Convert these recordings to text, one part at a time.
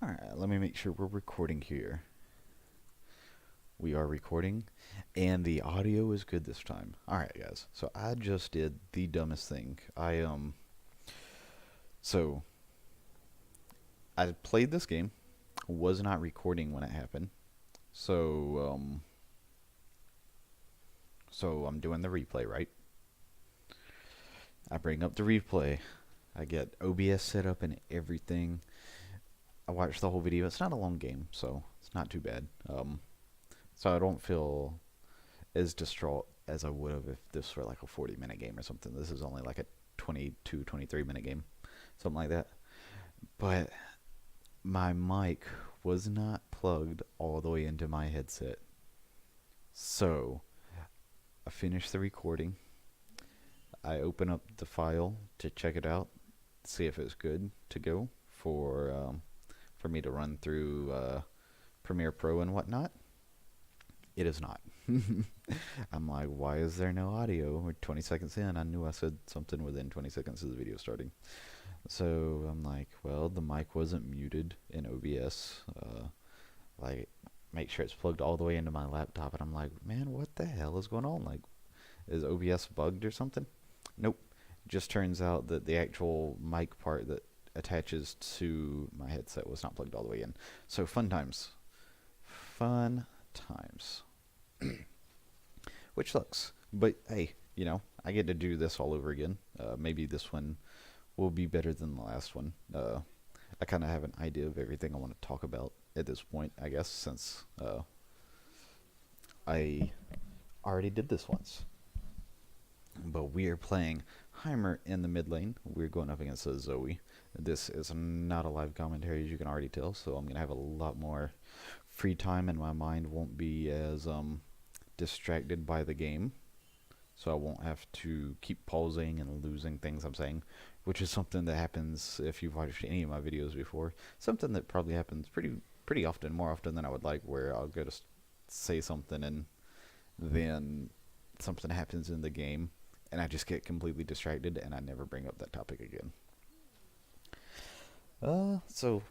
Alright, let me make sure we're recording here. We are recording, and the audio is good this time. Alright, guys, so I just did the dumbest thing. So, I played this game, was not recording when it happened, so I'm doing the replay, right? I bring up the replay, I get OBS set up and everything. I watched the whole video. It's not a long game, so it's not too bad. So I don't feel as distraught as I would have if this were like a 40-minute game or something. This is only like a 22, 23-minute game, something like that. But my mic was not plugged all the way into my headset. So I finished the recording. I open up the file to check it out, see if it's good to go for me to run through Premiere Pro and whatnot. It is not. I'm like, why is there no audio? We're 20 seconds in. I knew I said something within 20 seconds of the video starting. So I'm like, well, the mic wasn't muted in OBS. Like, make sure it's plugged all the way into my laptop. And I'm like, man, what the hell is going on? Like, is OBS bugged or something? Nope. Just turns out that the actual mic part that attaches to my headset was not plugged all the way in. So fun times. Fun times. Which sucks. But hey, you know, I get to do this all over again. Maybe this one will be better than the last one. I kind of have an idea of everything I want to talk about at this point, I guess, since I already did this once. But we are playing Heimer in the mid lane. We're going up against a Zoe. This is not a live commentary, as you can already tell, so I'm going to have a lot more free time and my mind won't be as distracted by the game. So I won't have to keep pausing and losing things I'm saying, which is something that happens if you've watched any of my videos before. Something that probably happens pretty often, more often than I would like, where I'll go to say something and then something happens in the game and I just get completely distracted and I never bring up that topic again. So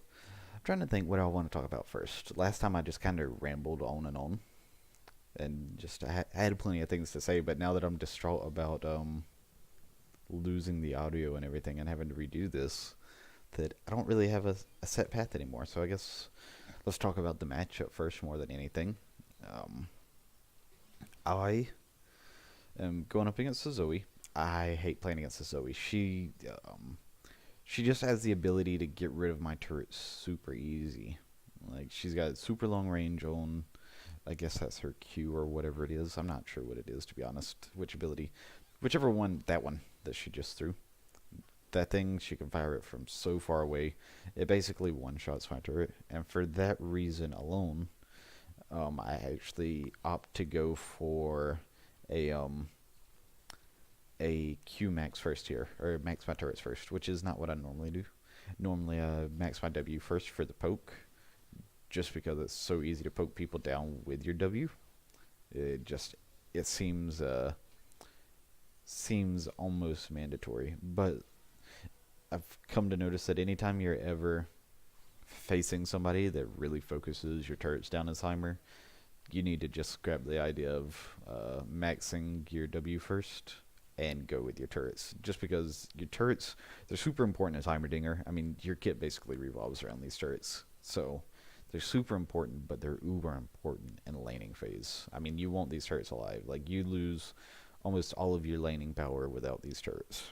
I'm trying to think what I want to talk about first. Last time I just kind of rambled on and just I had plenty of things to say, but now that I'm distraught about losing the audio and everything and having to redo this, that I don't really have a set path anymore. So I guess let's talk about the matchup first more than anything. I am going up against the Zoe. I hate playing against the Zoe. She just has the ability to get rid of my turrets super easy. Like, she's got super long range on, I guess that's her Q or whatever it is. I'm not sure what it is, to be honest. Which ability. Whichever one, that one that she just threw. That thing, she can fire it from so far away. It basically one-shots my turret. And for that reason alone, I actually opt to go for a Q max first here, or max my turrets first, which is not what I normally do. Normally I max my W first for the poke, just because it's so easy to poke people down with your W. It seems almost mandatory, but I've come to notice that anytime you're ever facing somebody that really focuses your turrets down as Heimer, you need to just grab the idea of maxing your W first and go with your turrets, just because your turrets, they're super important as Heimerdinger. I mean, your kit basically revolves around these turrets, so they're super important, but they're uber important in the laning phase. I mean, you want these turrets alive. Like, you lose almost all of your laning power without these turrets,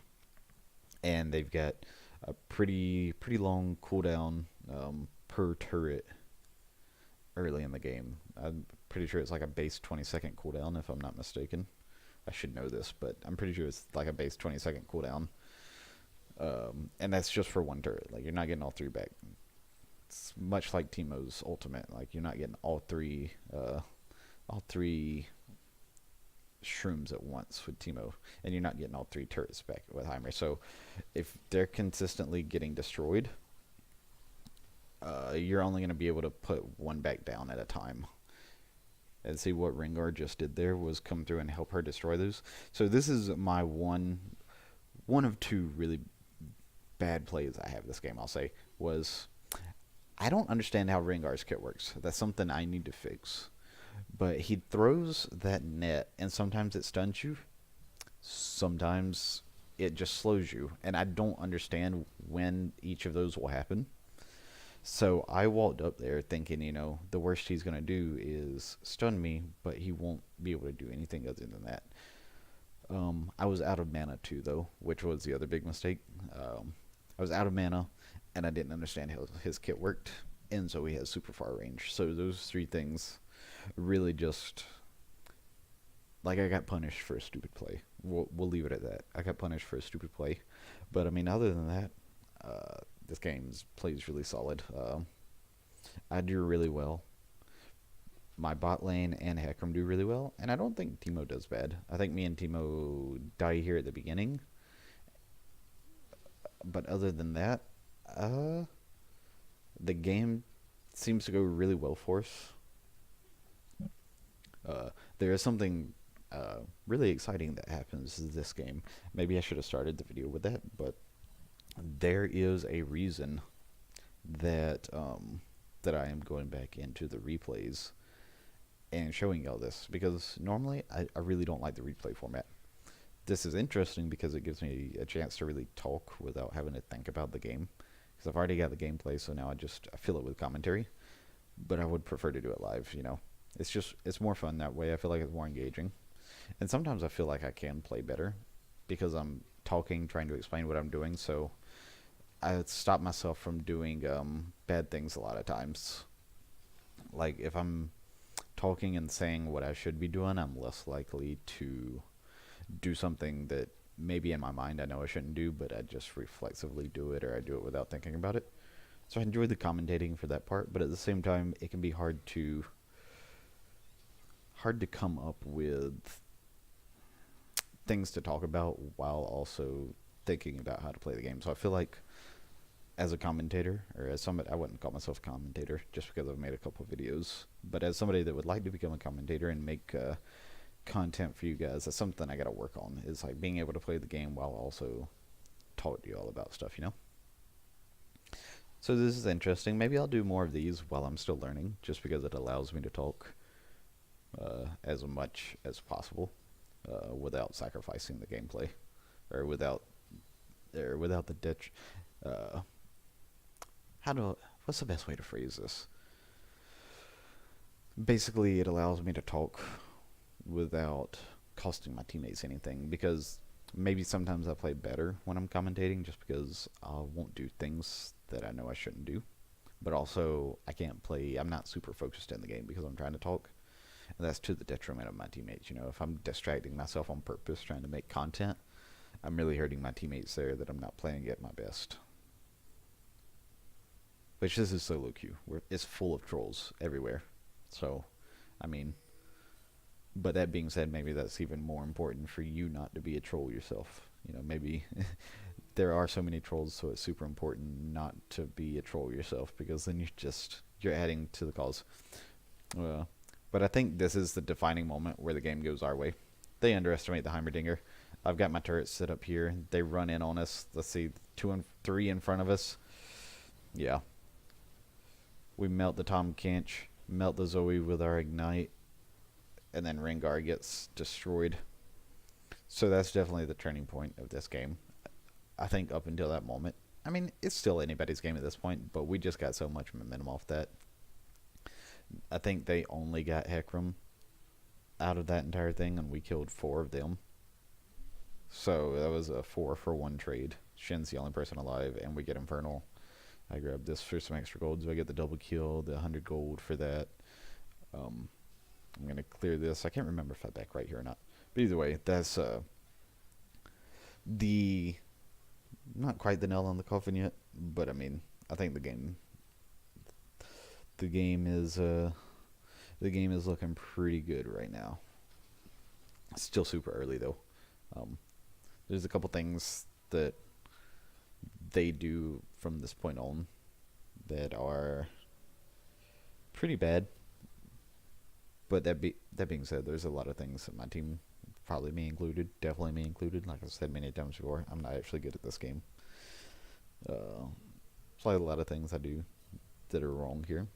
and they've got a pretty long cooldown per turret early in the game. I'm pretty sure it's like a base 20-second cooldown, if I'm not mistaken. I should know this, but I'm pretty sure it's like a base 20-second cooldown. And that's just for one turret. Like, you're not getting all three back. It's much like Teemo's ultimate. Like, you're not getting all three shrooms at once with Teemo, and you're not getting all three turrets back with Heimer. So if they're consistently getting destroyed, you're only going to be able to put one back down at a time. And see what Rengar just did there was come through and help her destroy those. So this is my one of two really bad plays I have this game, I'll say, was I don't understand how Rengar's kit works. That's something I need to fix. But he throws that net, and sometimes it stuns you. Sometimes it just slows you, and I don't understand when each of those will happen. So I walked up there thinking, the worst he's going to do is stun me, but he won't be able to do anything other than that. I was out of mana too, though, which was the other big mistake. I was out of mana, and I didn't understand how his kit worked, and so he has super far range. So those three things really just, like, I got punished for a stupid play. We'll leave it at that. I got punished for a stupid play, but I mean, other than that, this game plays really solid. I do really well. My bot lane and Hecarim do really well, and I don't think Teemo does bad. I think me and Teemo die here at the beginning, but other than that, the game seems to go really well for us. There is something really exciting that happens this game. Maybe I should have started the video with that, but there is a reason that that I am going back into the replays and showing y'all this, because normally I really don't like the replay format. This is interesting because it gives me a chance to really talk without having to think about the game, because I've already got the gameplay, so now I fill it with commentary. But I would prefer to do it live. It's more fun that way. I feel like it's more engaging, and sometimes I feel like I can play better because I'm talking, trying to explain what I'm doing. So I stop myself from doing bad things a lot of times. Like, if I'm talking and saying what I should be doing, I'm less likely to do something that maybe in my mind I know I shouldn't do, but I just reflexively do it, or I do it without thinking about it. So I enjoy the commentating for that part, but at the same time, it can be hard to come up with things to talk about while also thinking about how to play the game. So I feel like, as a commentator, or as somebody, I wouldn't call myself a commentator just because I've made a couple of videos, but as somebody that would like to become a commentator and make content for you guys, that's something I gotta work on, is like being able to play the game while also talk to you all about stuff, So this is interesting. Maybe I'll do more of these while I'm still learning, just because it allows me to talk as much as possible without sacrificing the gameplay, or without the ditch. What's the best way to phrase this? Basically, it allows me to talk without costing my teammates anything, because maybe sometimes I play better when I'm commentating just because I won't do things that I know I shouldn't do. But also, I'm not super focused in the game because I'm trying to talk. And that's to the detriment of my teammates. If I'm distracting myself on purpose trying to make content, I'm really hurting my teammates there that I'm not playing at my best. Which, this is solo queue. It's full of trolls everywhere. So, I mean, but that being said, maybe that's even more important for you not to be a troll yourself. Maybe there are so many trolls, so it's super important not to be a troll yourself, because then you're adding to the cause. But I think this is the defining moment where the game goes our way. They underestimate the Heimerdinger. I've got my turrets set up here. They run in on us. Let's see, 2 and 3 in front of us. Yeah. We melt the Tom Kench, melt the Zoe with our Ignite, and then Rengar gets destroyed. So that's definitely the turning point of this game. I think up until that moment, I mean, it's still anybody's game at this point, but we just got so much momentum off that. I think they only got Hecarim out of that entire thing, and we killed 4 of them. So that was a 4-for-1 trade. Shin's the only person alive, and we get Infernal. I grabbed this for some extra gold, so I get the double kill, the 100 gold for that. I'm going to clear this. I can't remember if I back right here or not. But either way, that's not quite the nail on the coffin yet, but I mean, I think the game is looking pretty good right now. It's still super early though. There's a couple things that they do from this point on that are pretty bad. But that being said, there's a lot of things that my team, probably me included, definitely me included, like I've said many times before, I'm not actually good at this game. It's like a lot of things I do that are wrong here.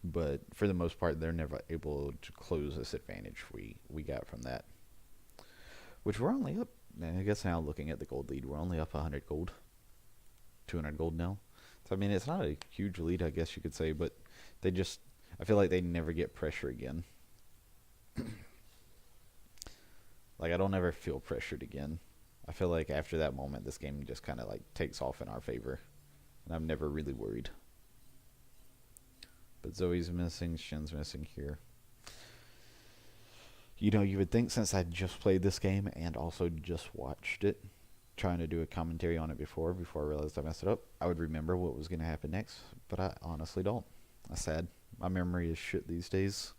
But for the most part, they're never able to close this advantage we got from that. Which we're only up. I guess now looking at the gold lead, we're only up 100 gold, 200 gold now. So I mean, it's not a huge lead, I guess you could say, but they just, I feel like they never get pressure again. Like I don't ever feel pressured again. I feel like after that moment, this game just kind of like takes off in our favor, and I'm never really worried. But Zoe's missing, Shin's missing here. You know, you would think since I just played this game and also just watched it, trying to do a commentary on it before I realized I messed it up, I would remember what was going to happen next, but I honestly don't. That's sad. My memory is shit these days.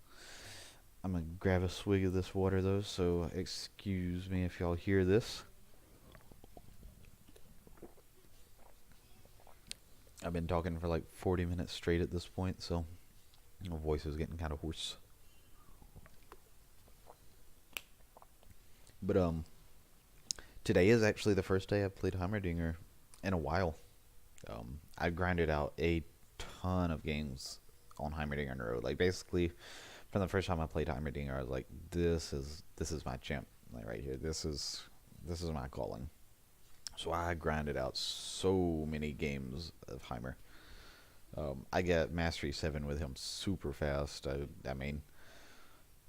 I'm going to grab a swig of this water though, so excuse me if y'all hear this. I've been talking for like 40 minutes straight at this point, so my voice is getting kind of hoarse. But today is actually the first day I've played Heimerdinger in a while. I grinded out a ton of games on Heimerdinger in a row. Like basically, from the first time I played Heimerdinger, I was like, this is my champ, like right here. This is my calling. So I grinded out so many games of Heimer. I got Mastery 7 with him super fast. I mean,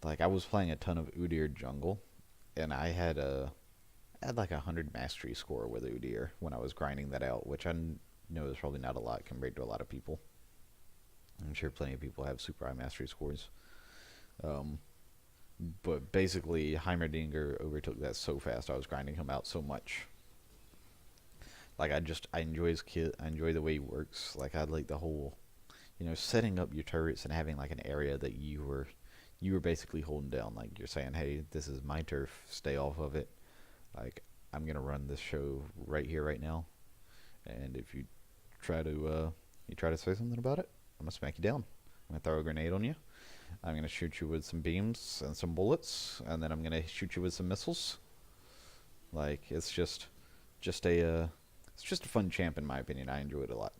like I was playing a ton of Udyr jungle, and I had like 100 mastery score with Udyr when I was grinding that out, which I know is probably not a lot compared to a lot of people. I'm sure plenty of people have super high mastery scores. But basically, Heimerdinger overtook that so fast. I was grinding him out so much. Like I enjoy his kit. I enjoy the way he works. Like I like the whole, setting up your turrets and having like an area that you were basically holding down. Like you're saying, hey, this is my turf. Stay off of it. Like I'm gonna run this show right here, right now. And if you try to say something about it, I'm gonna smack you down. I'm gonna throw a grenade on you. I'm gonna shoot you with some beams and some bullets, and then I'm gonna shoot you with some missiles. Like it's just a fun champ in my opinion. I enjoy it a lot.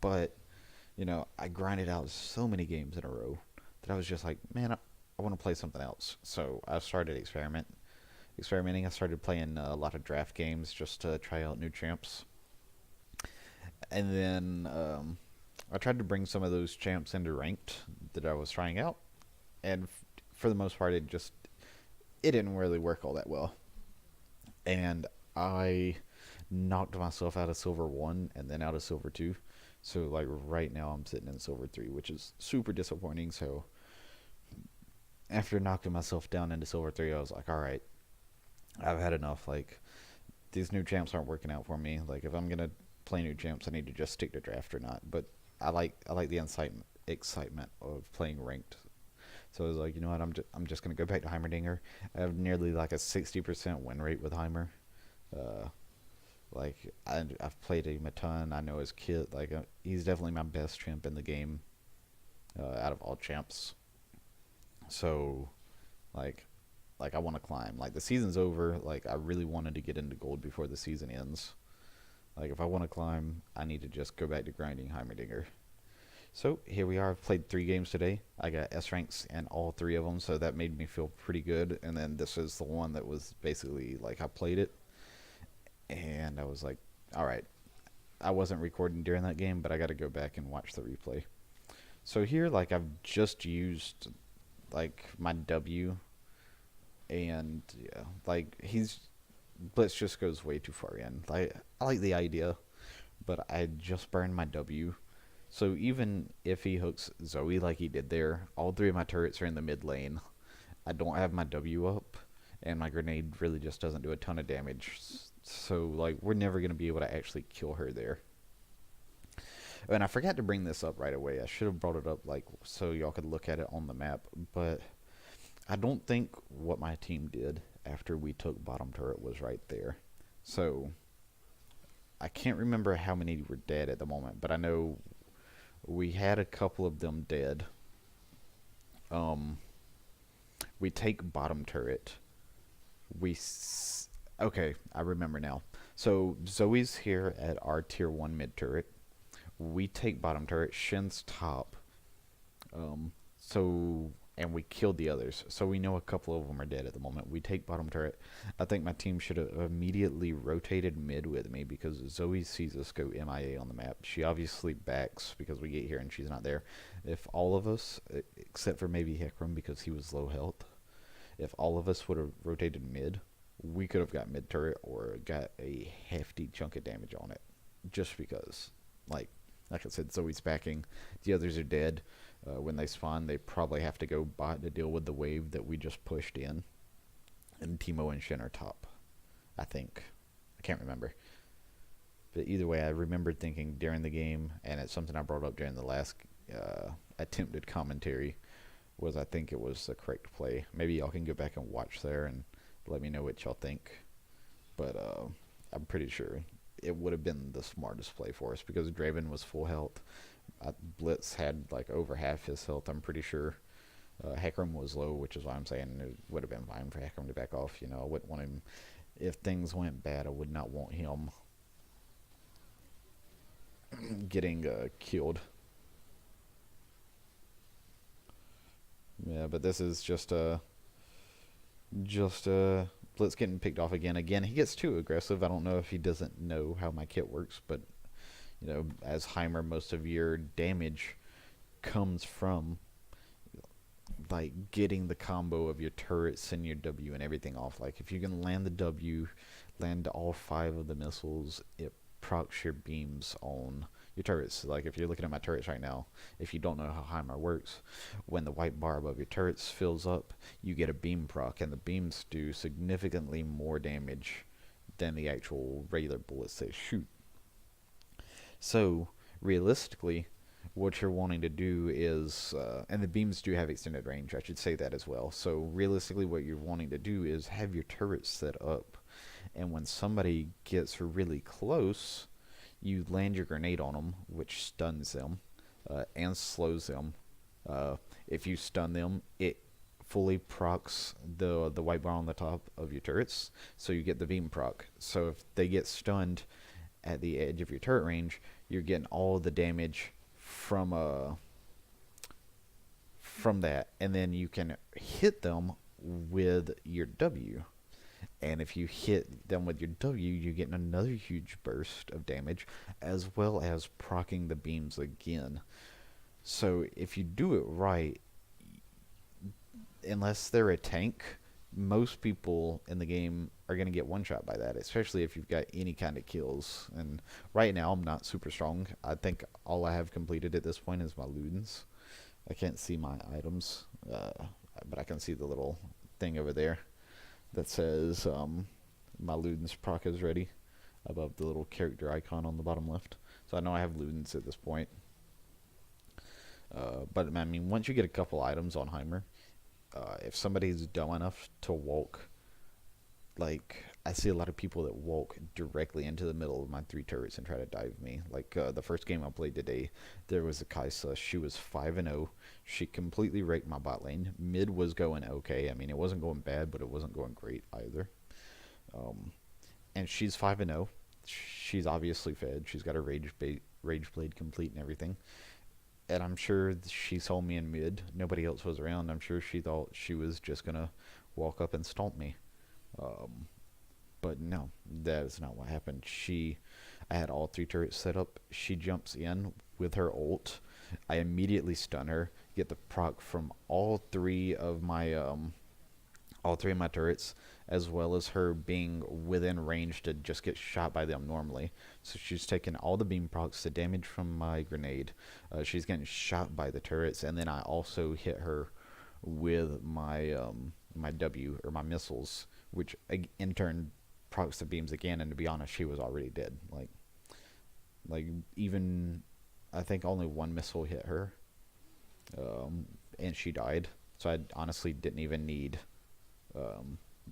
But I grinded out so many games in a row that I was just like, man, I want to play something else. So I started experimenting. I started playing a lot of draft games just to try out new champs. And then I tried to bring some of those champs into ranked that I was trying out, and for the most part, it didn't really work all that well. And I knocked myself out of Silver 1 and then out of Silver 2. So like right now I'm sitting in Silver 3, which is super disappointing. So after knocking myself down into Silver 3, I was like, alright, I've had enough. Like these new champs aren't working out for me. Like if I'm going to play new champs, I need to just stick to draft or not. But I like the excitement of playing ranked. So I was like, you know what, I'm just going to go back to Heimerdinger. I have nearly like a 60% win rate with Heimer. Like I've played him a ton. I know his kit. Like he's definitely my best champ in the game out of all champs. So like I want to climb. Like the season's over. Like I really wanted to get into gold before the season ends. Like if I want to climb, I need to just go back to grinding Heimerdinger. So here we are. I've played 3 games today. I got S ranks in all 3 of them, so that made me feel pretty good. And then this is the one that was basically like I played it, and I was like, all right. I wasn't recording during that game, but I got to go back and watch the replay. So here, like I've just used like my W, and yeah, like Blitz just goes way too far in. Like I like the idea, but I just burned my W. So even if he hooks Zoe like he did there, all 3 of my turrets are in the mid lane. I don't have my W up, and my grenade really just doesn't do a ton of damage. So like we're never going to be able to actually kill her there. And I forgot to bring this up right away. I should have brought it up like so y'all could look at it on the map, but I don't think what my team did after we took bottom turret was right there. So I can't remember how many were dead at the moment, but I know we had a couple of them dead. We take bottom turret. Okay, I remember now. So Zoe's here at our tier 1 mid turret. We take bottom turret, Shin's top. Um, so and we killed the others. So we know a couple of them are dead at the moment. We take bottom turret. I think my team should have immediately rotated mid with me because Zoe sees us go MIA on the map. She obviously backs because we get here and she's not there. If all of us, except for maybe Hekram because he was low health, if all of us would have rotated mid, we could have got mid turret or got a hefty chunk of damage on it. Just because, like I said, Zoe's backing. The others are dead. When they spawn, they probably have to go bot to deal with the wave that we just pushed in. And Timo and Shen are top, I think. I can't remember. But either way, I remembered thinking during the game, and it's something I brought up during the last attempted commentary, was I think it was the correct play. Maybe y'all can go back and watch there and let me know what y'all think. But I'm pretty sure it would have been the smartest play for us because Draven was full health. Blitz had like over half his health, I'm pretty sure. Hekram was low, which is why I'm saying it would have been fine for Hekram to back off. You know, I wouldn't want him. If things went bad, I would not want him getting killed. Yeah, but this is just Blitz getting picked off again. Again, he gets too aggressive. I don't know if he doesn't know how my kit works, but you know, as Heimer, most of your damage comes from like getting the combo of your turrets and your W and everything off. Like if you can land the W, land all 5 of the missiles, it procs your beams on your turrets. Like if you're looking at my turrets right now, if you don't know how Heimer works, when the white bar above your turrets fills up, you get a beam proc, and the beams do significantly more damage than the actual regular bullets they shoot. So realistically, what you're wanting to do is, and the beams do have extended range, I should say that as well. So realistically, what you're wanting to do is have your turrets set up, and when somebody gets really close, you land your grenade on them, which stuns them and slows them. If you stun them, it fully procs the white bar on the top of your turrets, so you get the beam proc. So if they get stunned at the edge of your turret range, you're getting all the damage from that, and then you can hit them with your W. And if you hit them with your W, you're getting another huge burst of damage, as well as proccing the beams again. So if you do it right, unless they're a tank, most people in the game are going to get one shot by that, especially if you've got any kind of kills. And right now I'm not super strong. I think all I have completed at this point is my Ludens. I can't see my items, but I can see the little thing over there that says my Ludens proc is ready above the little character icon on the bottom left. So I know I have Ludens at this point. But I mean, once you get a couple items on Heimer, if somebody's dumb enough to walk, like I see a lot of people that walk directly into the middle of my 3 turrets and try to dive me. Like the first game I played today, there was a Kaisa. She was 5-0. She completely raped my bot lane. Mid was going okay. I mean, it wasn't going bad, but it wasn't going great either. And she's 5-0. She's obviously fed. She's got her rage blade complete and everything. And I'm sure she saw me in mid. Nobody else was around. I'm sure she thought she was just gonna walk up and stomp me. But no, that is not what happened. I had all 3 turrets set up. She jumps in with her ult. I immediately stun her, get the proc from all 3 of my turrets, as well as her being within range to just get shot by them normally. So she's taking all the beam procs, the damage from my grenade. She's getting shot by the turrets, and then I also hit her with my my W, or my missiles, which in turn procs the beams again. And to be honest, she was already dead. Like even I think only 1 missile hit her, and she died. So I honestly didn't even need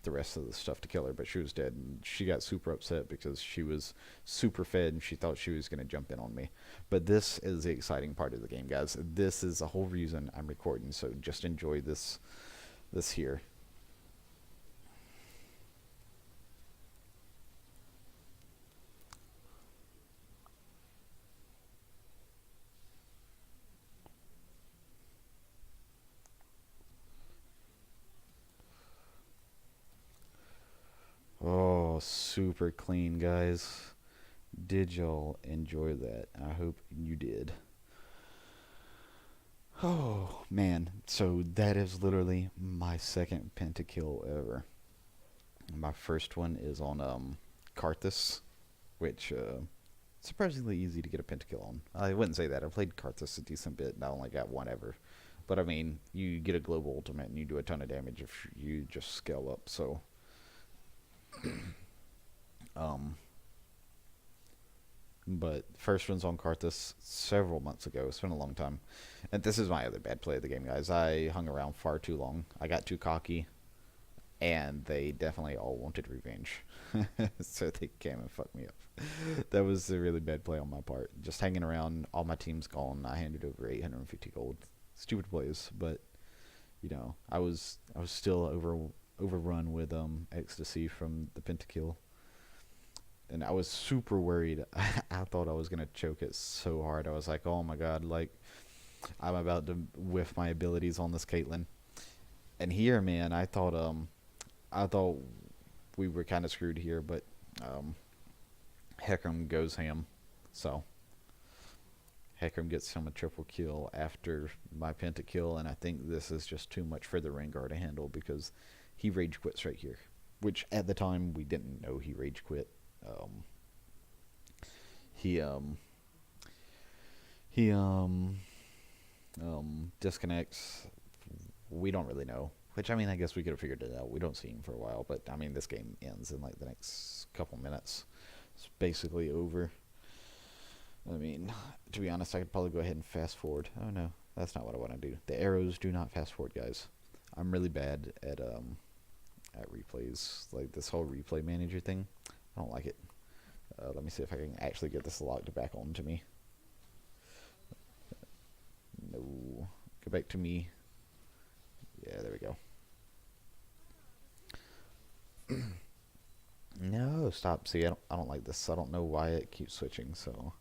the rest of the stuff to kill her, but she was dead. And she got super upset because she was super fed and she thought she was going to jump in on me. But this is the exciting part of the game, guys. This is the whole reason I'm recording, so just enjoy this here. super clean, guys. Did y'all enjoy that? I hope you did. Oh, man. So that is literally my second pentakill ever. My first one is on Karthus, which surprisingly easy to get a pentakill on. I wouldn't say that. I played Karthus a decent bit, and I only got one ever. But I mean, you get a global ultimate and you do a ton of damage if you just scale up. So, um, but first one's on Karthus several months ago. It's been a long time, and this is my other bad play of the game, guys. I hung around far too long. I got too cocky, and they definitely all wanted revenge, so they came and fucked me up. That was a really bad play on my part. Just hanging around, all my team's gone. I handed over 850 gold. Stupid plays, but you know, I was still overrun with ecstasy from the pentakill, and I was super worried. I thought I was gonna choke it so hard. I was like, oh my god, like I'm about to whiff my abilities on this Caitlyn. And here, man, I thought we were kind of screwed here, but Hecarim goes ham. So Hecarim gets him a triple kill after my pentakill, and I think this is just too much for the Rengar to handle because he rage quits right here, which at the time we didn't know he rage quit. He disconnects. We don't really know. Which, I mean, I guess we could have figured it out. We don't see him for a while, but I mean, this game ends in like the next couple minutes. It's basically over. I mean, to be honest, I could probably go ahead and fast forward. Oh no, that's not what I want to do. The arrows do not fast forward, guys. I'm really bad at replays. Like this whole replay manager thing, I don't like it. Let me see if I can actually get this locked back on to me. No, go back to me. Yeah, there we go. No, stop. See, I don't like this. I don't know why it keeps switching. So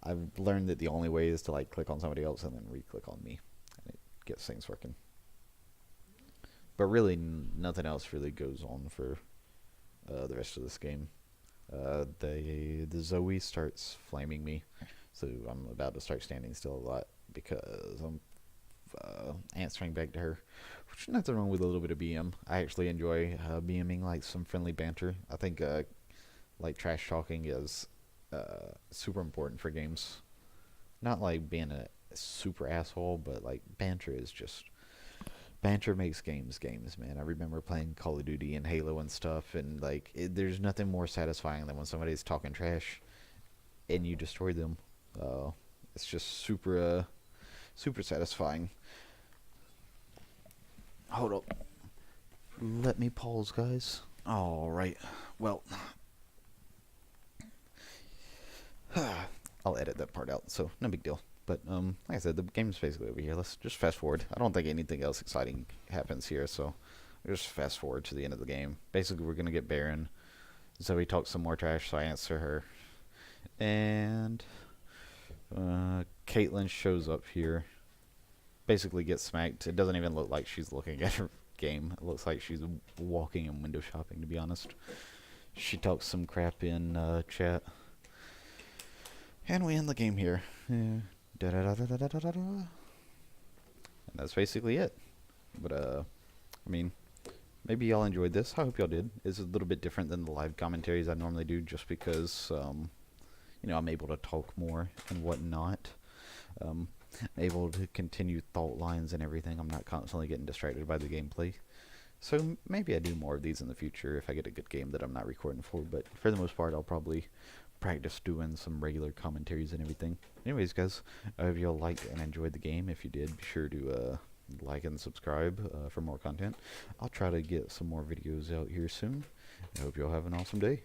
I've learned that the only way is to like click on somebody else and then re-click on me, and it gets things working. But really, nothing else really goes on for the rest of this game. The Zoe starts flaming me, so I'm about to start standing still a lot because I'm answering back to her, which nothing wrong with a little bit of BM. I actually enjoy BMing, like some friendly banter. I think like trash talking is super important for games. Not like being a super asshole, but like banter makes games, man. I remember playing Call of Duty and Halo and stuff, and like there's nothing more satisfying than when somebody's talking trash and you destroy them. It's just super satisfying. Hold up. Let me pause, guys. Alright. Well, I'll edit that part out, so no big deal. But, like I said, the game's basically over here. Let's just fast forward. I don't think anything else exciting happens here, so just fast forward to the end of the game. Basically, we're going to get Baron. Zoe talks some more trash, so I answer her. And Caitlyn shows up here. Basically gets smacked. It doesn't even look like she's looking at her game. It looks like she's walking and window shopping, to be honest. She talks some crap in chat. And we end the game here. And that's basically it. But, I mean, maybe y'all enjoyed this. I hope y'all did. It's a little bit different than the live commentaries I normally do just because, you know, I'm able to talk more and whatnot. I'm able to continue thought lines and everything. I'm not constantly getting distracted by the gameplay. So maybe I do more of these in the future if I get a good game that I'm not recording for. But for the most part, I'll probably practice doing some regular commentaries and everything. Anyways, guys, I hope y'all liked and enjoyed the game. If you did, be sure to like and subscribe for more content. I'll try to get some more videos out here soon. I hope y'all have an awesome day.